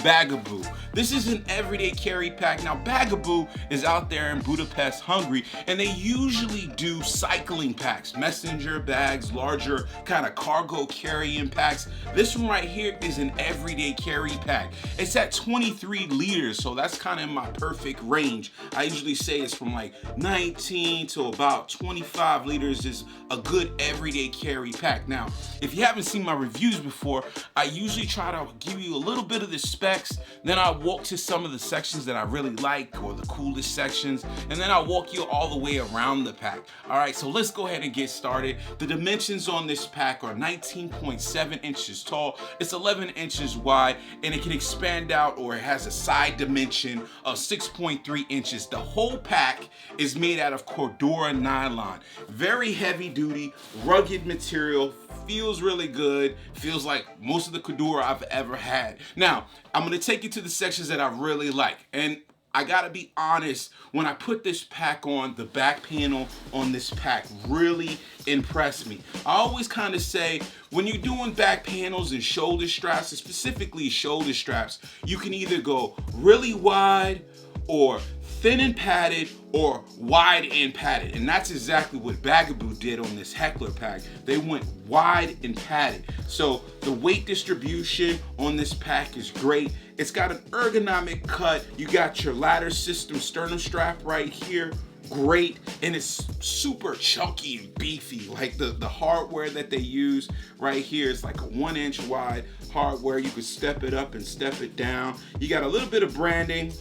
Bagaboo. This is an everyday carry pack. Now Bagaboo is out there in Budapest, Hungary, and they usually do cycling packs, messenger bags, larger kind of cargo carrying packs. This one right here is an everyday carry pack. It's at 23 liters, so that's kind of in my perfect range. I usually say it's from like 19 to about 25 liters is a good everyday carry pack. Now, if you haven't seen my reviews before, I usually try to give you a little bit of the specs, then I walk to some of the sections that I really like or the coolest sections, and then I'll walk you all the way around the pack. All right, so let's go ahead and get started. The dimensions on this pack are 19.7 inches tall, it's 11 inches wide, and it can expand out, or it has a side dimension of 6.3 inches. The whole pack is made out of Cordura nylon. Very heavy duty, rugged material, feels really good, feels like most of the Cordura I've ever had. Now, I'm gonna take you to the sections that I really like, and I gotta be honest, when I put this pack on, the back panel on this pack really impressed me. I always kind of say, when you're doing back panels and shoulder straps, and specifically shoulder straps, you can either go really wide or thin and padded or wide and padded, and that's exactly what Bagaboo did on this Heckler pack. They went wide and padded. So the weight distribution on this pack is great. It's got an ergonomic cut. You got your ladder system sternum strap right here. Great, and it's super chunky and beefy. Like the hardware that they use right here is like a 1 inch wide hardware. You can step it up and step it down. You got a little bit of branding.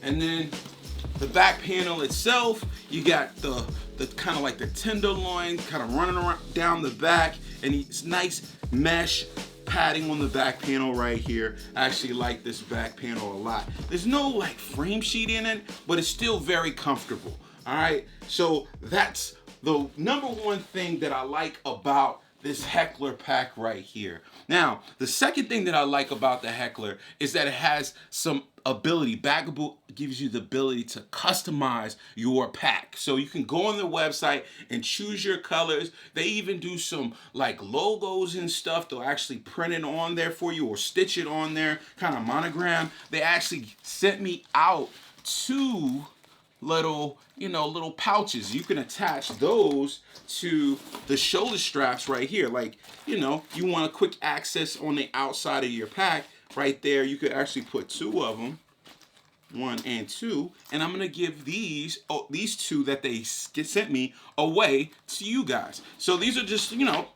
And then the back panel itself, you got the kind of like the tenderloin kind of running around down the back, and it's nice mesh padding on the back panel right here. I actually like this back panel a lot. There's no like frame sheet in it, but it's still very comfortable. All right, so that's the number one thing that I like about this Heckler pack right here. Now, the second thing that I like about the Heckler is that it has some ability. Bagaboo gives you the ability to customize your pack. So you can go on their website and choose your colors. They even do some like logos and stuff. They'll actually print it on there for you or stitch it on there, kind of monogram. They actually sent me out 2 little pouches. You can attach those to the shoulder straps right here. Like, you want a quick access on the outside of your pack right there. You could actually put 2 of them, 1 and 2, and I'm gonna give these 2 that they sent me away to you guys. So these are just,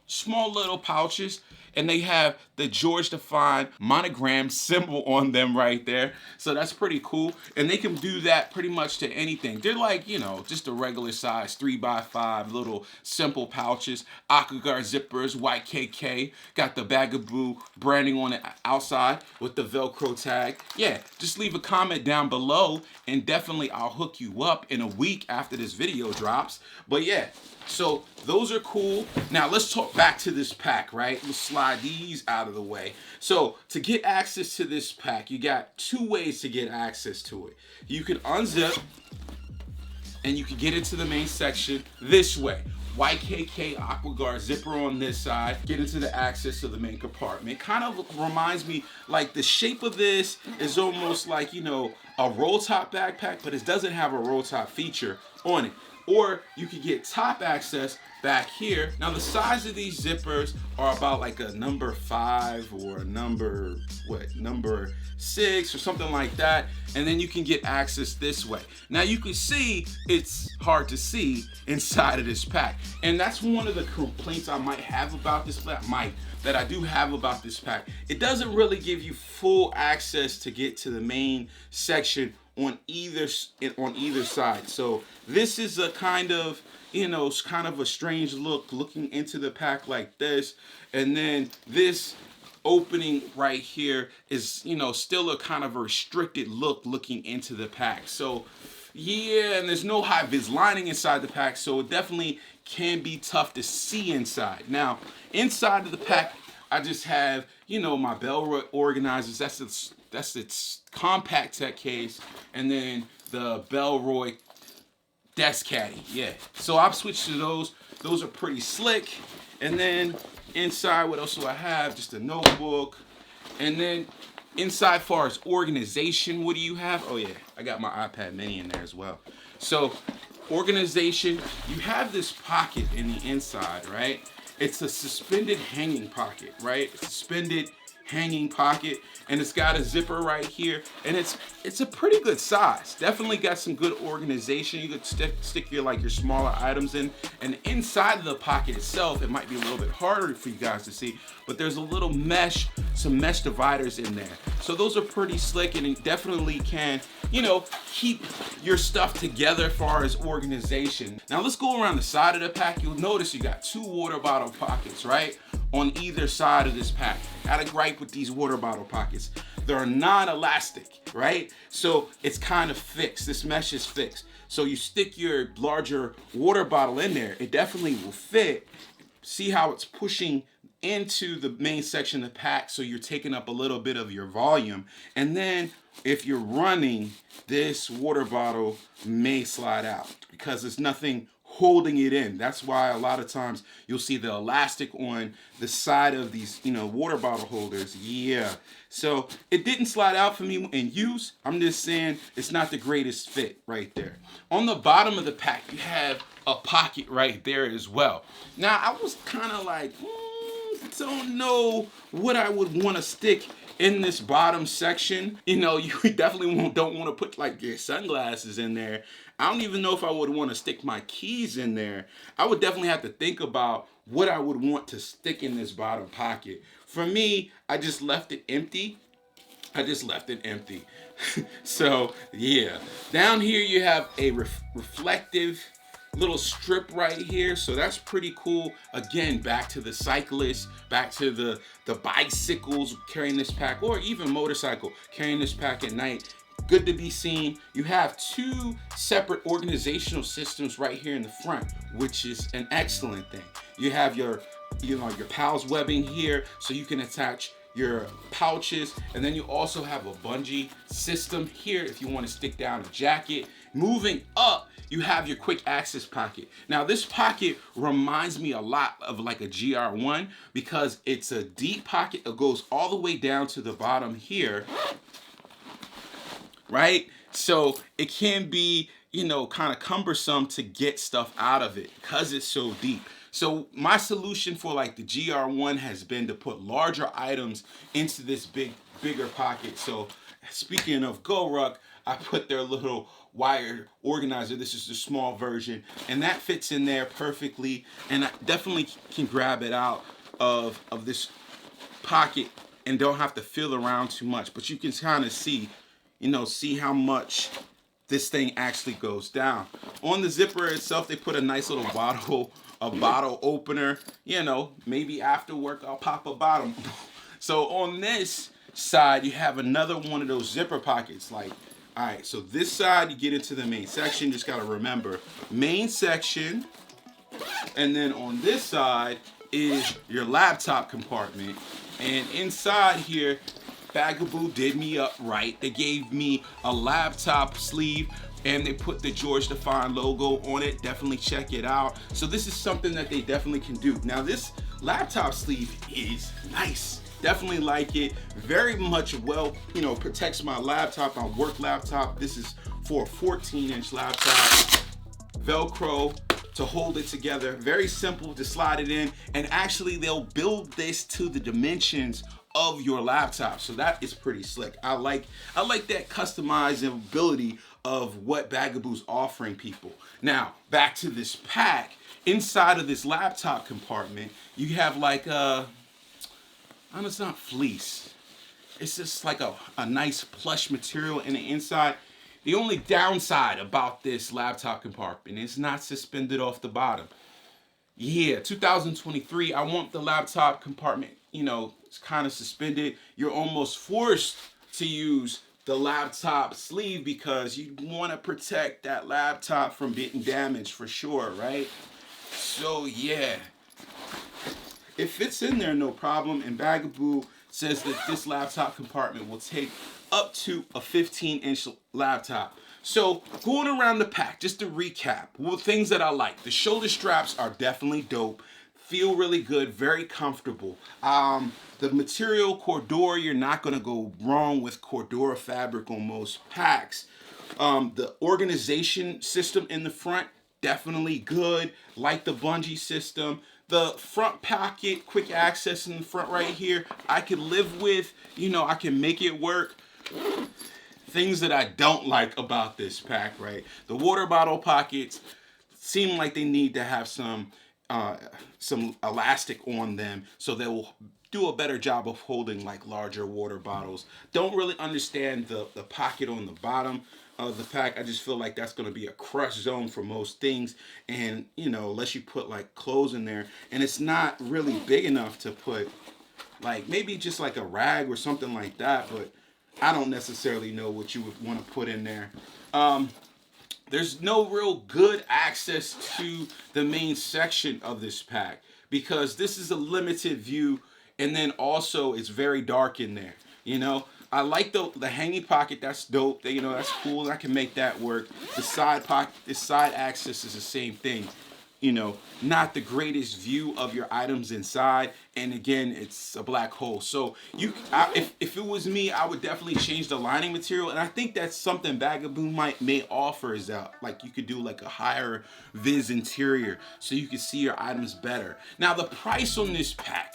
small little pouches, and they have the georgedefined monogram symbol on them right there. So that's pretty cool. And they can do that pretty much to anything. They're like, just a regular size 3x5 little simple pouches. Aquaguard zippers, YKK. Got the Bagaboo branding on the outside with the Velcro tag. Yeah, just leave a comment down below, and definitely I'll hook you up in a week after this video drops. But yeah, so those are cool. Now let's talk back to this pack, right? Let's slide these out of the way. So to get access to this pack, you got 2 ways to get access to it. You can unzip and you can get into the main section this way. YKK Aquaguard zipper on this side, get into the access to the main compartment. Kind of reminds me, like the shape of this is almost like, a roll top backpack, but it doesn't have a roll top feature on it. Or you could get top access back here. Now the size of these zippers are about like a number 5 or a number 6 or something like that. And then you can get access this way. Now you can see it's hard to see inside of this pack. And that's one of the complaints I might have about this pack, that I do have about this pack. It doesn't really give you full access to get to the main section on either side. So this is a kind of, it's kind of a strange look looking into the pack like this. And then this opening right here is, still a kind of a restricted look looking into the pack. So yeah, and there's no high vis lining inside the pack, so it definitely can be tough to see inside. Now, inside of the pack, I just have, my bell organizers. That's its compact tech case, and then the Bellroy desk caddy. Yeah, so I've switched to those. Those are pretty slick. And then inside, what else do I have? Just a notebook. And then Inside, far as organization, what do you have? Oh yeah, I got my iPad mini in there as well. So organization, you have this pocket in the inside, right? It's a suspended hanging pocket, right? Suspended hanging pocket, and it's got a zipper right here, and it's a pretty good size. Definitely got some good organization. You could stick your like your smaller items in, and inside of the pocket itself, it might be a little bit harder for you guys to see, but there's a little mesh, some mesh dividers in there. So those are pretty slick, and it definitely can, you know, keep your stuff together as far as organization. Now let's go around the side of the pack. You'll notice you got 2 water bottle pockets, right? On either side of this pack. Got a gripe with these water bottle pockets. They're non-elastic, right? So it's kind of fixed. This mesh is fixed. So you stick your larger water bottle in there, it definitely will fit. See how it's pushing into the main section of the pack, so you're taking up a little bit of your volume. And then if you're running, this water bottle may slide out because there's nothing holding it in. That's why a lot of times you'll see the elastic on the side of these, you know, water bottle holders. Yeah. So it didn't slide out for me in use. I'm just saying it's not the greatest fit right there. On the bottom of the pack, you have a pocket right there as well. Now I was kind of like, don't know what I would want to stick in this bottom section. You know, you definitely don't want to put like your sunglasses in there. I don't even know if I would want to stick my keys in there. I would definitely have to think about what I would want to stick in this bottom pocket. For me, I just left it empty. So yeah, down here you have a reflective little strip right here, so that's pretty cool. Again, back to the cyclists, back to the bicycles carrying this pack, or even motorcycle carrying this pack at night. Good to be seen. You have 2 separate organizational systems right here in the front, which is an excellent thing. You have your PALS webbing here, so you can attach your pouches, and then you also have a bungee system here if you want to stick down a jacket. Moving up, you have your quick access pocket. Now this pocket reminds me a lot of like a GR1 because it's a deep pocket. It goes all the way down to the bottom here, right? So it can be, you know, kind of cumbersome to get stuff out of it because it's so deep. So my solution for like the GR1 has been to put larger items into this bigger pocket. So speaking of GoRuck, I put their little wire organizer. This is the small version, and that fits in there perfectly. And I definitely can grab it out of this pocket and don't have to feel around too much. But you can kind of see, you know, see how much this thing actually goes down. On the zipper itself, they put a nice little bottle opener. You know, maybe after work I'll pop a bottle. So on this side, you have another one of those zipper pockets. Like, all right, so this side, you get into the main section. Just gotta remember, main section. And then on this side is your laptop compartment. And inside here, Bagaboo did me up right. They gave me a laptop sleeve, and they put the georgedefined logo on it. Definitely check it out. So this is something that they definitely can do. Now this laptop sleeve is nice. Definitely like it. Very much well, you know, protects my laptop, my work laptop. This is for a 14-inch laptop. Velcro to hold it together. Very simple to slide it in, and actually they'll build this to the dimensions of your laptop. So that is pretty slick. I like that customizability of what Bagaboo's offering people. Now, back to this pack. Inside of this laptop compartment, you have like it's not fleece. It's just like a nice plush material in the inside. The only downside about this laptop compartment is not suspended off the bottom. Yeah, 2023, I want the laptop compartment, you know, it's kind of suspended. You're almost forced to use the laptop sleeve because you want to protect that laptop from getting damaged for sure, right? So yeah, it fits in there no problem, and Bagaboo says that this laptop compartment will take up to a 15-inch laptop. So going around the pack, just to recap, well, things that I like. The shoulder straps are definitely dope. feel really good, very comfortable. The material Cordura, you're not gonna go wrong with Cordura fabric on most packs. The organization system in the front, definitely good. Like the bungee system. The front pocket, quick access in the front right here, I could live with. You know, I can make it work. Things that I don't like about this pack, right? The water bottle pockets seem like they need to have some elastic on them so they will do a better job of holding like larger water bottles. Don't really understand the pocket on the bottom of the pack. I just feel like that's going to be a crush zone for most things, and you know, unless you put like clothes in there, and it's not really big enough to put like maybe just like a rag or something like that, but I don't necessarily know what you would want to put in there. There's no real good access to the main section of this pack because this is a limited view, and then also it's very dark in there. You know, I like the hanging pocket. That's dope. You know, that's cool. I can make that work. The side pocket, the side access is the same thing. You know, not the greatest view of your items inside, and again, it's a black hole. So if it was me, I would definitely change the lining material, and I think that's something Bagaboo may offer, is that like you could do like a higher vis interior so you can see your items better. Now the price on this pack,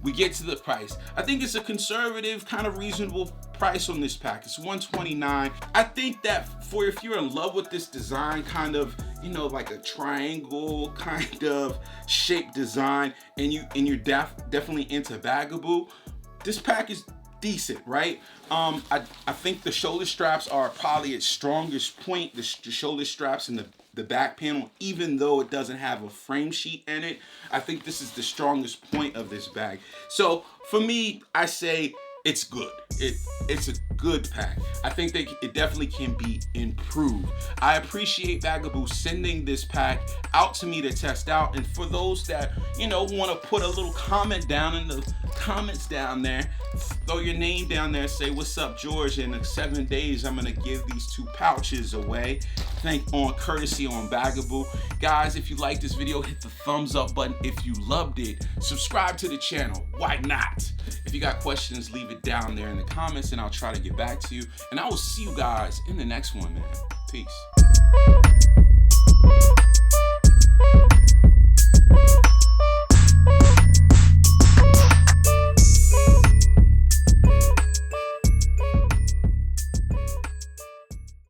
we get to the price. I think it's a conservative, kind of reasonable price on this pack. It's $129. I think that for if you're in love with this design, kind of, you know, like a triangle kind of shape design, and you're definitely into Bagaboo, this pack is decent, right? I think the shoulder straps are probably its strongest point. The shoulder straps and the back panel, even though it doesn't have a frame sheet in it, I think this is the strongest point of this bag. So for me, I say it's good. It's a good pack. I think that it definitely can be improved. I appreciate Bagaboo sending this pack out to me to test out, and for those that, you know, want to put a little comment down in the comments down there, throw your name down there, say what's up George, in 7 days I'm gonna give these 2 pouches away. Courtesy on Bagaboo. Guys, if you like this video, hit the thumbs up button. If you loved it, subscribe to the channel. Why not? If you got questions, leave it down there in the comments and I'll try to get back to you. And I will see you guys in the next one, man. Peace.